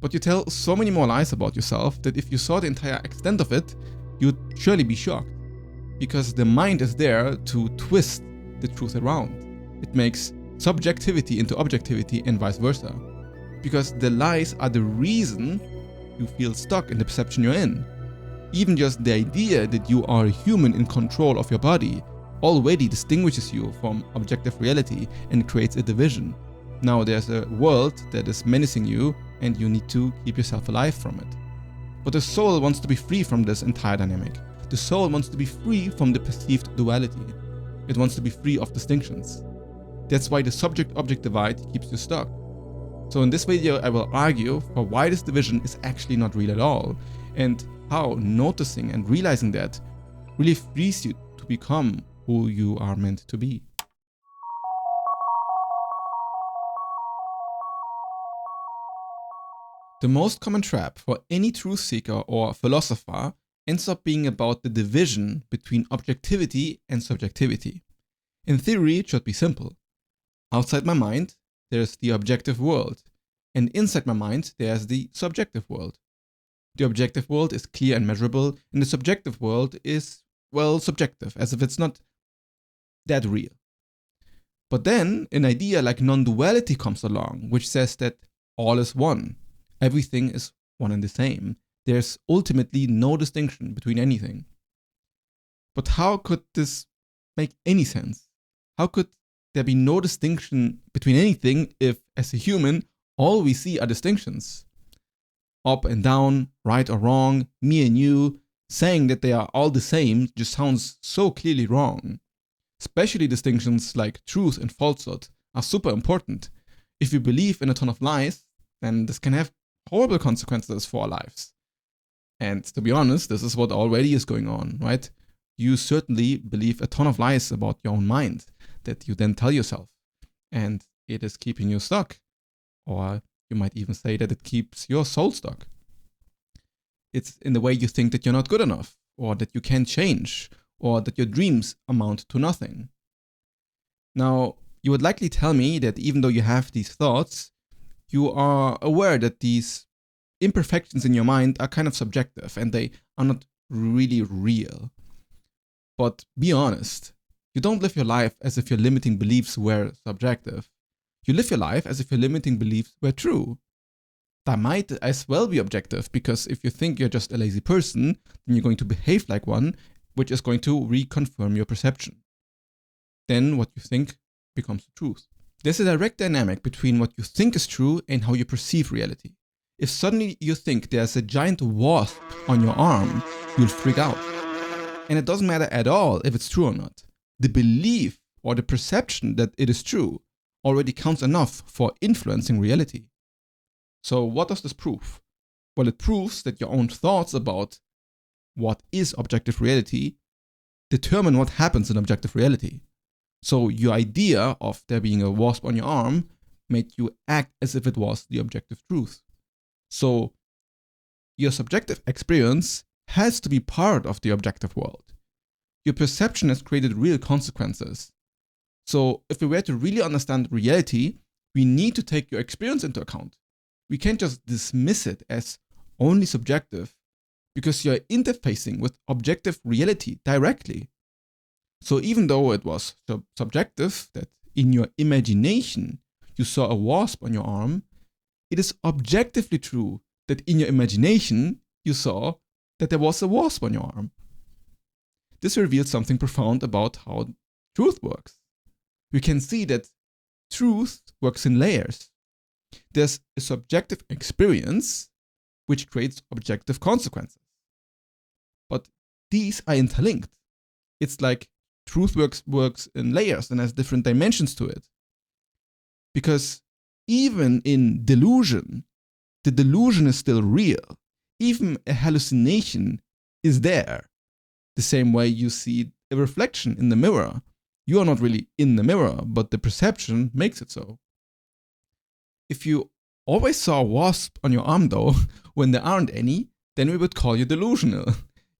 But you tell so many more lies about yourself that if you saw the entire extent of it, you'd surely be shocked. Because the mind is there to twist the truth around. It makes subjectivity into objectivity and vice versa. Because the lies are the reason you feel stuck in the perception you're in. Even just the idea that you are a human in control of your body already distinguishes you from objective reality and creates a division. Now there's a world that is menacing you and you need to keep yourself alive from it. But the soul wants to be free from this entire dynamic. The soul wants to be free from the perceived duality. It wants to be free of distinctions. That's why the subject-object divide keeps you stuck. So in this video I will argue for why this division is actually not real at all, and how noticing and realizing that really frees you to become who you are meant to be. The most common trap for any truth seeker or philosopher ends up being about the division between objectivity and subjectivity. In theory, it should be simple. Outside my mind, there's the objective world, and inside my mind, there's the subjective world. The objective world is clear and measurable, and the subjective world is, well, subjective, as if it's not that real. But then, an idea like non-duality comes along, which says that all is one. Everything is one and the same. There's ultimately no distinction between anything. But how could this make any sense? How could there be no distinction between anything if, as a human, all we see are distinctions? Up and down, right or wrong, me and you, saying that they are all the same just sounds so clearly wrong. Especially distinctions like truth and falsehood are super important. If we believe in a ton of lies, then this can have horrible consequences for our lives. And to be honest, this is what already is going on, right? You certainly believe a ton of lies about your own mind that you then tell yourself, and it is keeping you stuck. Or you might even say that it keeps your soul stuck. It's in the way you think that you're not good enough, or that you can't change, or that your dreams amount to nothing. Now, you would likely tell me that even though you have these thoughts, you are aware that these imperfections in your mind are kind of subjective and they are not really real. But be honest, you don't live your life as if your limiting beliefs were subjective. You live your life as if your limiting beliefs were true. That might as well be objective, because if you think you're just a lazy person, then you're going to behave like one, which is going to reconfirm your perception. Then what you think becomes the truth. There's a direct dynamic between what you think is true and how you perceive reality. If suddenly you think there's a giant wasp on your arm, you'll freak out. And it doesn't matter at all if it's true or not. The belief or the perception that it is true already counts enough for influencing reality. So what does this prove? Well, it proves that your own thoughts about what is objective reality determine what happens in objective reality. So your idea of there being a wasp on your arm made you act as if it was the objective truth. So your subjective experience has to be part of the objective world. Your perception has created real consequences. So if we were to really understand reality, we need to take your experience into account. We can't just dismiss it as only subjective, because you're interfacing with objective reality directly. So even though it was subjective that in your imagination you saw a wasp on your arm, it is objectively true that in your imagination you saw that there was a wasp on your arm. This reveals something profound about how truth works. We can see that truth works in layers. There's a subjective experience which creates objective consequences. But these are interlinked. It's like truth works in layers and has different dimensions to it. Because even in delusion, the delusion is still real. Even a hallucination is there. The same way you see a reflection in the mirror. You are not really in the mirror, but the perception makes it so. If you always saw a wasp on your arm though, when there aren't any, then we would call you delusional.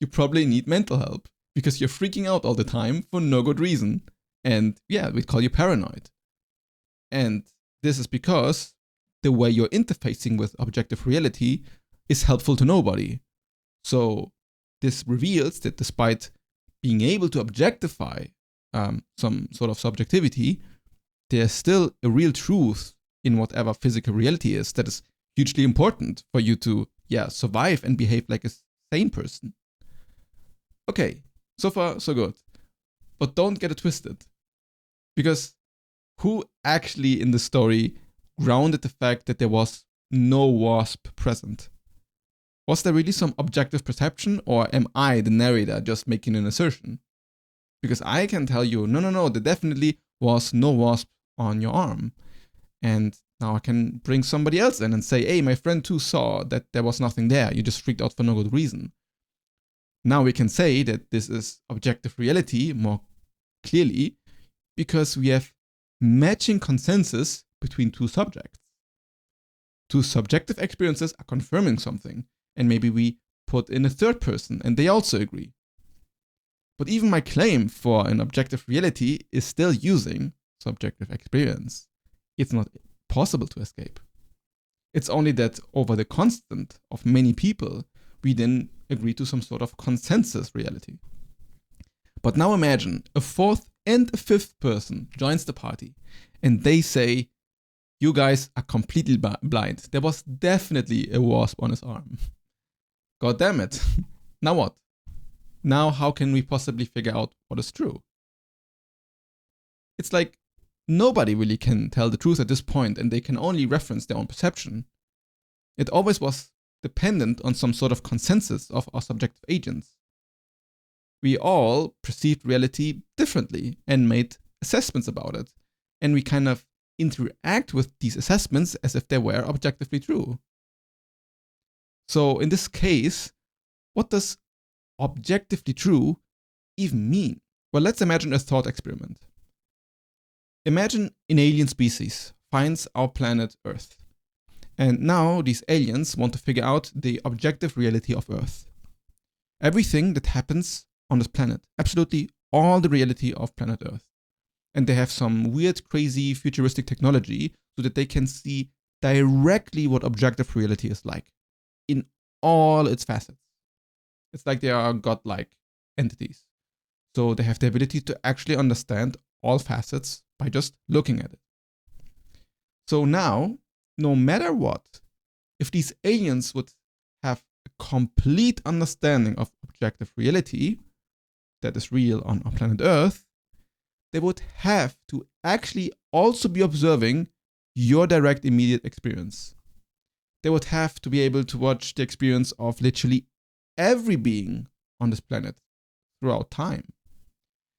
You probably need mental help, because you're freaking out all the time for no good reason. And yeah, we'd call you paranoid. And this is because the way you're interfacing with objective reality is helpful to nobody. So this reveals that despite being able to objectify some sort of subjectivity, there's still a real truth in whatever physical reality is that is hugely important for you to survive and behave like a sane person. Okay, so far so good. But don't get it twisted. Because who actually in the story grounded the fact that there was no wasp present? Was there really some objective perception, or am I, the narrator, just making an assertion? Because I can tell you, no, there definitely was no wasp on your arm. And now I can bring somebody else in and say, hey, my friend too saw that there was nothing there. You just freaked out for no good reason. Now we can say that this is objective reality more clearly because we have matching consensus between two subjects. Two subjective experiences are confirming something, and maybe we put in a third person and they also agree. But even my claim for an objective reality is still using subjective experience. It's not possible to escape. It's only that over the constant of many people, we then agree to some sort of consensus reality. But now imagine a fourth and a fifth person joins the party and they say, you guys are completely blind. There was definitely a wasp on his arm. God damn it. Now what? Now how can we possibly figure out what is true? It's like nobody really can tell the truth at this point and they can only reference their own perception. It always was dependent on some sort of consensus of our subjective agents. We all perceived reality differently and made assessments about it. And we kind of interact with these assessments as if they were objectively true. So in this case, what does objectively true even mean? Well, let's imagine a thought experiment. Imagine an alien species finds our planet Earth. And now these aliens want to figure out the objective reality of Earth. Everything that happens on this planet, absolutely all the reality of planet Earth. And they have some weird, crazy, futuristic technology so that they can see directly what objective reality is like in all its facets. It's like they are godlike entities. So they have the ability to actually understand all facets by just looking at it. So now, no matter what, if these aliens would have a complete understanding of objective reality that is real on our planet Earth, they would have to actually also be observing your direct immediate experience. They would have to be able to watch the experience of literally every being on this planet throughout time.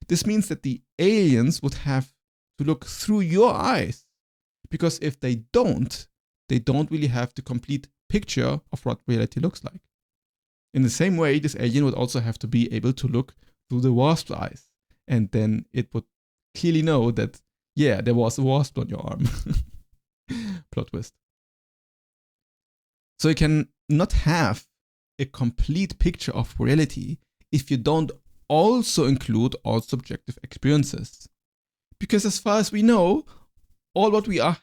This means that the aliens would have to look through your eyes, because if they don't really have the complete picture of what reality looks like. In the same way, this alien would also have to be able to look through the wasp's eyes, and then it would clearly know that, yeah, there was a wasp on your arm. Plot twist. So you can not have a complete picture of reality if you don't also include all subjective experiences. Because as far as we know, all what we are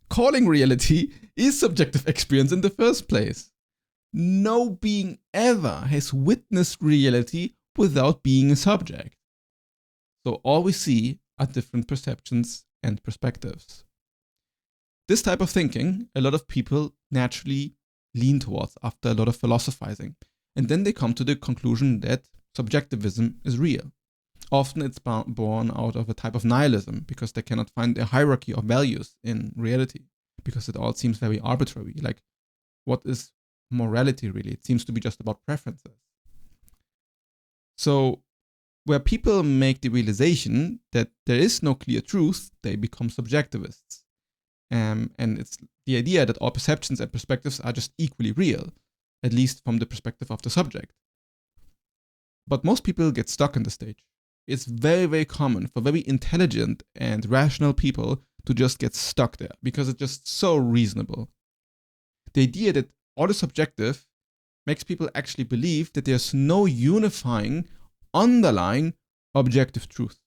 calling reality is subjective experience in the first place. No being ever has witnessed reality without being a subject. So all we see are different perceptions and perspectives. This type of thinking, a lot of people naturally lean towards after a lot of philosophizing. And then they come to the conclusion that subjectivism is real. Often it's born out of a type of nihilism because they cannot find a hierarchy of values in reality, because it all seems very arbitrary. Like, what is morality really? It seems to be just about preferences. So where people make the realization that there is no clear truth, they become subjectivists. And it's the idea that all perceptions and perspectives are just equally real, at least from the perspective of the subject. But most people get stuck in the stage. It's very, very common for very intelligent and rational people to just get stuck there because it's just so reasonable. The idea that all is subjective makes people actually believe that there's no unifying, underlying, objective truth,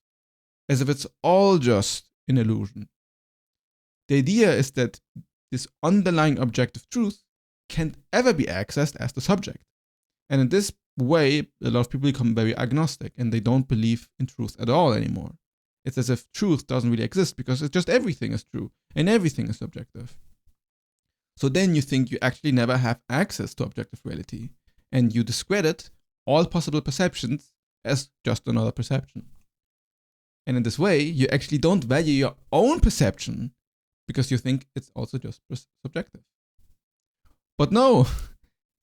as if it's all just an illusion. The idea is that this underlying objective truth can't ever be accessed as the subject. And in this way, a lot of people become very agnostic and they don't believe in truth at all anymore. It's as if truth doesn't really exist because it's just everything is true and everything is subjective. So then you think you actually never have access to objective reality and you discredit all possible perceptions as just another perception. And in this way, you actually don't value your own perception because you think it's also just subjective. But no,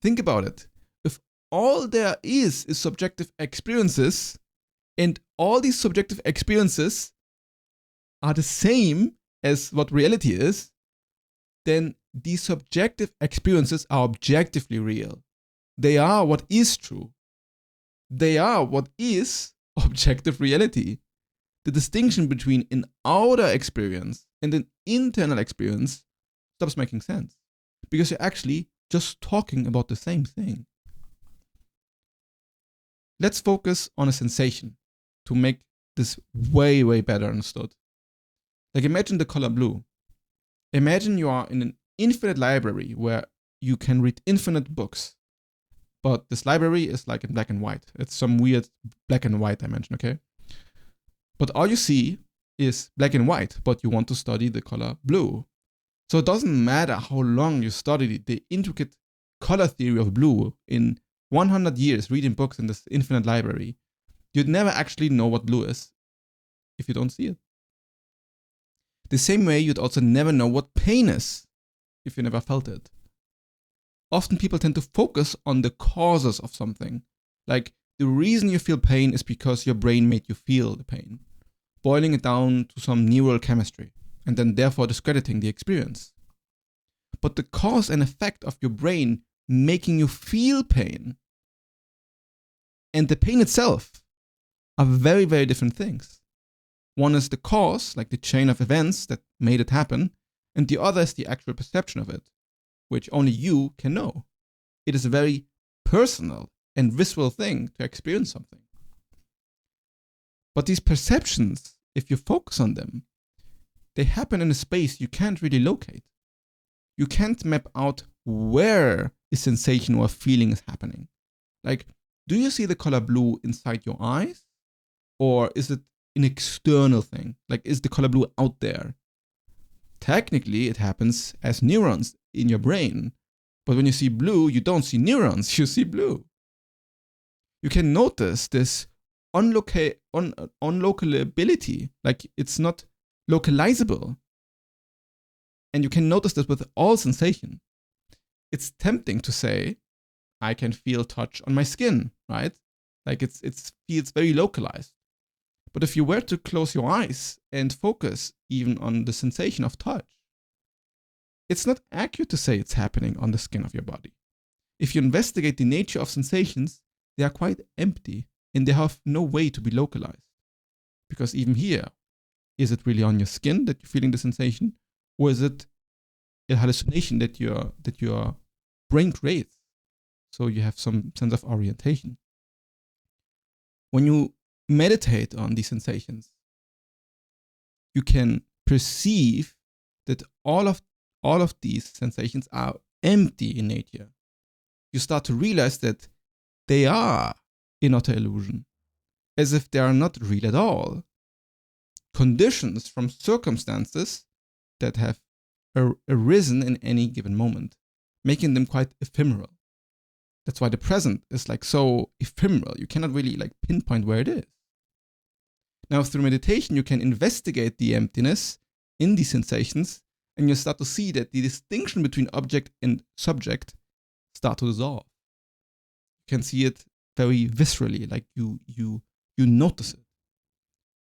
think about it. If all there is subjective experiences, and all these subjective experiences are the same as what reality is, then these subjective experiences are objectively real. They are what is true. They are what is objective reality. The distinction between an outer experience and an internal experience stops making sense because you're actually just talking about the same thing. Let's focus on a sensation to make this way, way better understood. Like imagine the color blue. Imagine you are in an infinite library where you can read infinite books. But this library is like in black and white. It's some weird black and white dimension, okay? But all you see is black and white, but you want to study the color blue. So it doesn't matter how long you study the intricate color theory of blue in 100 years reading books in this infinite library. You'd never actually know what blue is if you don't see it. The same way you'd also never know what pain is if you never felt it. Often people tend to focus on the causes of something. Like the reason you feel pain is because your brain made you feel the pain, boiling it down to some neural chemistry, and then therefore discrediting the experience. But the cause and effect of your brain making you feel pain and the pain itself are very, very different things. One is the cause, like the chain of events that made it happen, and the other is the actual perception of it, which only you can know. It is a very personal and visceral thing to experience something. But these perceptions, if you focus on them, they happen in a space you can't really locate. You can't map out where a sensation or a feeling is happening. Like, do you see the color blue inside your eyes? Or is it an external thing? Like, is the color blue out there? Technically, it happens as neurons in your brain. But when you see blue, you don't see neurons, you see blue. You can notice this unlocalizability, like it's not localizable. And you can notice this with all sensation. It's tempting to say, I can feel touch on my skin, right? Like it feels very localized. But if you were to close your eyes and focus even on the sensation of touch, it's not accurate to say it's happening on the skin of your body. If you investigate the nature of sensations, they are quite empty and they have no way to be localized. Because even here, is it really on your skin that you're feeling the sensation? Or is it a hallucination that your brain creates? So you have some sense of orientation. When you meditate on these sensations, you can perceive that all of these sensations are empty in nature. You start to realize that they are an utter illusion, as if they are not real at all. Conditions from circumstances that have arisen in any given moment, making them quite ephemeral. That's why the present is like so ephemeral. You cannot really like pinpoint where it is. Now, through meditation, you can investigate the emptiness in these sensations, and you start to see that the distinction between object and subject start to dissolve. You can see it very viscerally, like you notice it.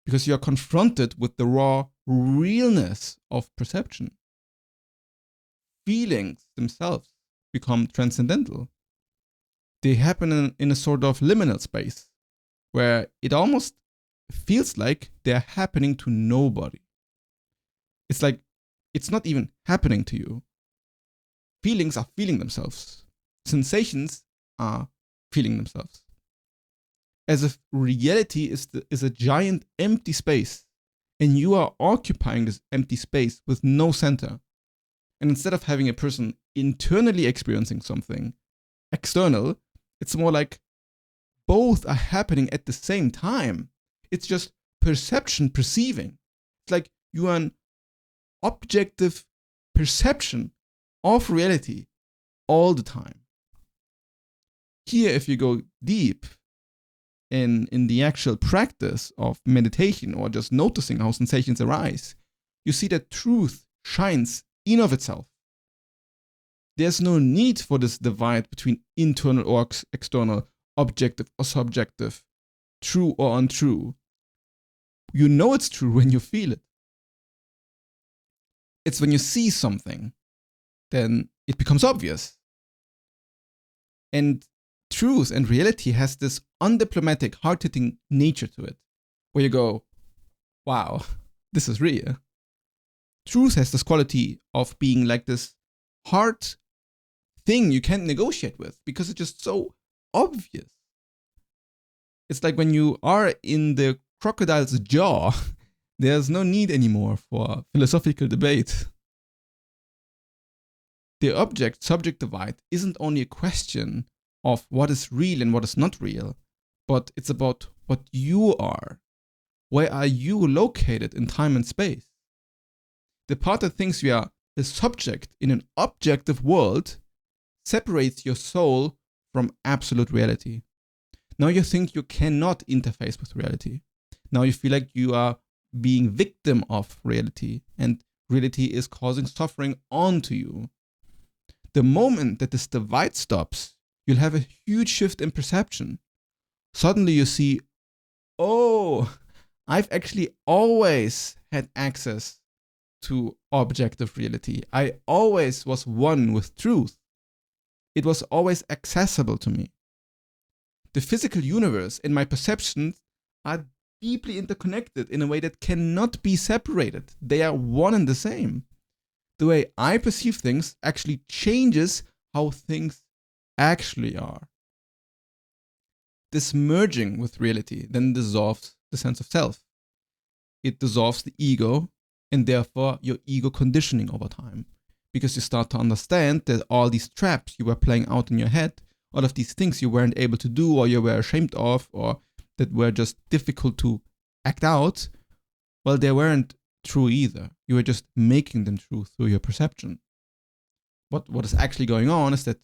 Because you are confronted with the raw realness of perception. Feelings themselves become transcendental. They happen in a sort of liminal space where it almost feels like they're happening to nobody. It's like it's not even happening to you. Feelings are feeling themselves. Sensations are feeling themselves. As if reality is a giant empty space and you are occupying this empty space with no center. And instead of having a person internally experiencing something external, it's more like both are happening at the same time. It's just perception perceiving. It's like you are an objective perception of reality all the time. Here, if you go deep in the actual practice of meditation or just noticing how sensations arise, you see that truth shines in of itself. There's no need for this divide between internal or external, objective or subjective, true or untrue. You know it's true when you feel it. It's when you see something, then it becomes obvious. And truth and reality has this undiplomatic, hard-hitting nature to it, where you go, wow, this is real. Truth has this quality of being like this hard thing you can't negotiate with because it's just so obvious. It's like when you are in the crocodile's jaw, there's no need anymore for philosophical debate. The object-subject divide isn't only a question of what is real and what is not real, but it's about what you are. Where are you located in time and space? The part that thinks we are a subject in an objective world separates your soul from absolute reality. Now you think you cannot interface with reality. Now you feel like you are being victim of reality, and reality is causing suffering onto you. The moment that this divide stops, you'll have a huge shift in perception. Suddenly you see, oh, I've actually always had access to objective reality. I always was one with truth. It was always accessible to me. The physical universe and my perceptions are deeply interconnected in a way that cannot be separated. They are one and the same. The way I perceive things actually changes how things actually are. This merging with reality then dissolves the sense of self. It dissolves the ego and therefore your ego conditioning over time. Because you start to understand that all these traps you were playing out in your head, all of these things you weren't able to do or you were ashamed of or that were just difficult to act out, well, they weren't true either. You were just making them true through your perception. What is actually going on is that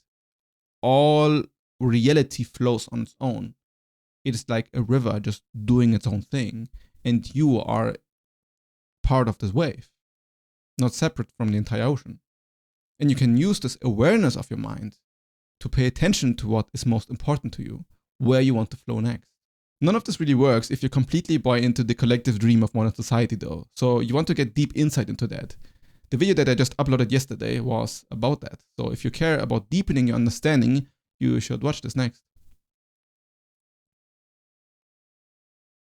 all reality flows on its own. It is like a river just doing its own thing, and you are part of this wave, not separate from the entire ocean. And you can use this awareness of your mind to pay attention to what is most important to you, where you want to flow next. None of this really works if you completely buy into the collective dream of modern society though. So you want to get deep insight into that. The video that I just uploaded yesterday was about that. So if you care about deepening your understanding, you should watch this next.